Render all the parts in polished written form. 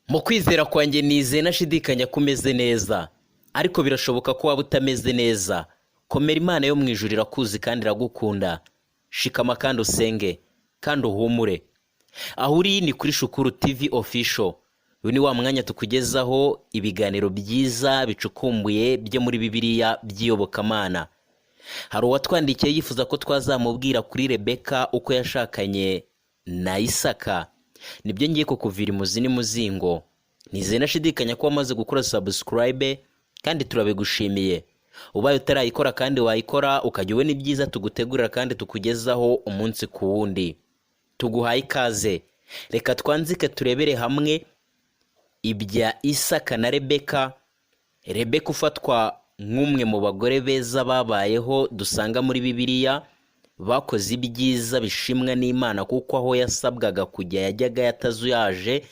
Mu kwizera kwanjye nizeye nashidikanya ko umeze neza, ariko birashoboka ko waba utameze neza. Komera, Imana yo mu ijuru irakuzi kandi iragukunda. Shikama kandi usenge kandi uhumure. Aho uri ni kuri Shukuru TV Official. Uyu ni wa mwanya tukugezaho ibiganiro byiza bicukumbuye byo muri Bibiliya by'iyobokamana. Hari uwatwandikiye yifuza ko twazamubwira kuri Rebeka uko yashakanye na Isaka. Nibyo ngiye kukuvira imuzi n'umuzingo. Nizeye nashidikanya ko wamaze gukora subscribe kandi turabigushimiye. Ubaye utarayikora kandi wayikora ukajya ubona ibyiza tugutegurira kandi tukugezaho umunsi ku wundi. Tuguhaye ikaze. Reka twanzike turebere hamwe ibya Isaka na Rebeka. Rebeka ufatwa nk'umwe mu bagore beza babayeho dusanga muri Bibiliya, bakoze ibyiza bishimwa n'Imana kuko aho yasabwaga kujya yajyaga yatazuyaje,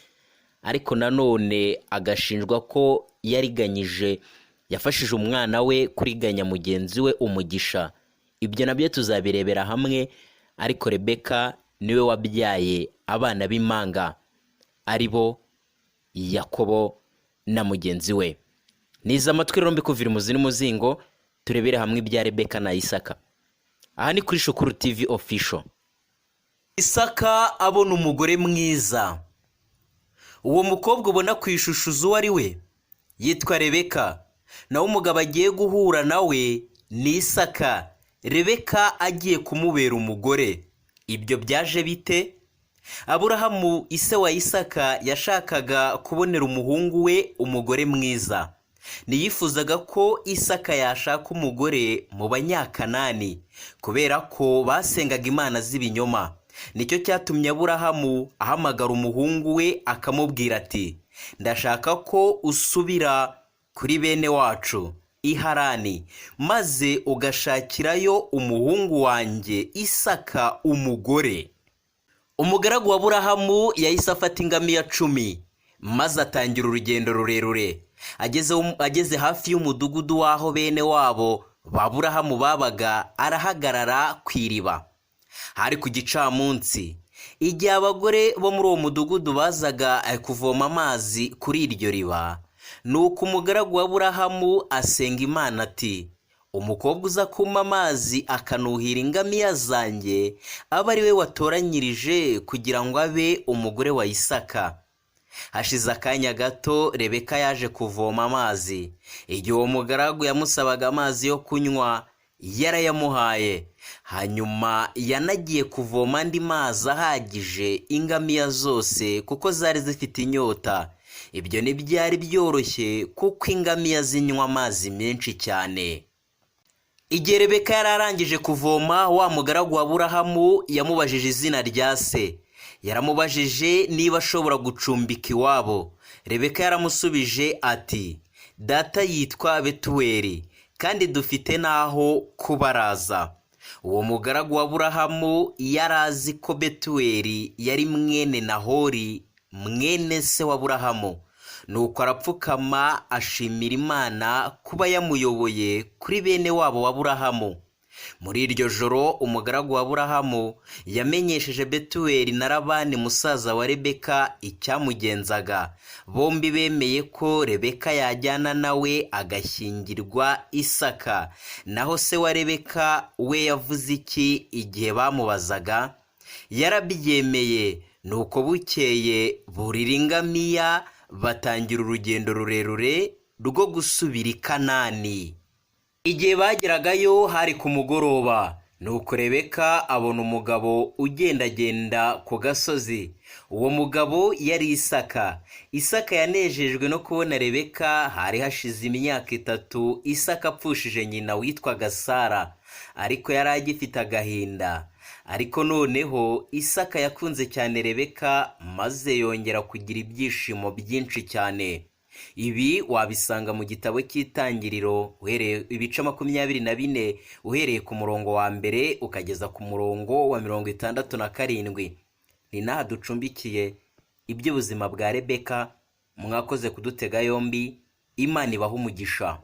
ariko nanone agashinjwa ko yariganyije, yafashije umwana we kuriganya mugenzi we umugisha. Ibyo nabyo tuzabirebera hamwe, ariko Rebeka niwe wabyaye abana b'impanga ari bo Yakobo na mugenzi we. Niza amatwi rero mbikuvira imuzi n'umuzingo, turebere hamwe ibya Rebeka na Isaka. Aha ni kuri Shukuru TV Official. Isaka abona umugore mwiza. Uwo mukobwa ubona ku ishusho uwo ari we yitwa Rebeka, nawe umugabo agiye guhura nawe ni Isaka. Rebeka agiye kumubera umugore. Ibyo byaje bite? Aburahamu ise wa Isaka yashakaga kubonera umuhungu we umugore mwiza. Niyifuzaga ko Isaka yashaka umugore mu Banyakanani kubera ko basengaga imana z'ibinyoma. Nicyo cyatumye Aburahamu ahamagara umuhungu we akamubwira ati, ndashaka ko usubira kuri bene wacu i Harani maze ugashakirayo umuhungu wanjye Isaka umugore. Umugaragu wa Aburahamu yahise afata ingamiya 10 maze atangira urugendo rurerure. Ageze hafi y'umudugudu w'aho bene wabo b'Aburahamu babaga, arahagarara ku iriba. Hari ku gicamunsi, igihe abagore bo muri uwo mudugudu bazaga kuvoma amazi kuri iryo riba, nuko umugaragu wa Aburahamu asenga Imana ati, umukobwa uza kuma amazi akanuhira ingamiya zanjye aba ari we watoranyirije kugira ngo abe umugore wa Isaka. Hashize akanya gato Rebeka yaje kuvoma amazi. Igihe uwo mugaragu yamusabaga amazi yo kunywa yarayamuhaye. Hanyuma yanagiye kuvoma andi mazi ahagije ingamiya zose kuko zari zifite inyota. Ibyo ntibyari byoroshye kuko ingamiya zinywa amazi menshi cyane. Igihe Rebeka yararangije kuvoma, wa mugaragu wa Aburahamu yamubajije izina rya se. Yaramubajije niba ashobora gucumbika iwabo. Rebeka yaramusubije ati, data yitwa Betuweli kandi dufite n'aho kubaraza. Uwo mugaragu wa Aburahamu yari azi ko Betuweli yari mwene Nahori mwene se wa Aburahamu. Nuko arapfukama ashimira Imana kuba yamuyoboye kuri bene wabo wa Aburahamu. Muri iryo joro umugaragu wa Aburahamu yamenyesheje Betuweli na Labani musaza wa Rebeka icyamugenzaga. Bombi bemeye ko Rebeka yajyana nawe agashyingirwa Isaka. Naho se wa Rebeka we yavuze iki igihe bamubazaga? Yarabyemeye. Nuko bukeye burira ingamiya batangira urugendo rurerure rwo gusubira i Kanani. Igihe bageragayo hari ku mugoroba, nuko Rebeka abona umugabo ugendagenda ku gasozi. Uwo mugabo yari Isaka. Isaka yanejejwe no kubona Rebeka. Hari hashize imyaka 3 Isaka apfushije nyina witwaga Sara, ariko yari agifite agahinda. Ariko noneho Isaka yakunze cyane Rebeka maze yongera kugira ibyishimo byinshi cyane. Ibi wabisanga mu gitabo cy'Itangiriro uhereye ibice 24 uhereye ku murongo wa mbere ukageza ku murongo wa 67. Ni naha ducumbikiye iby'ubuzima bwa Rebeka. Mwakoze kudutega yombi. Imana ibaha umugisha.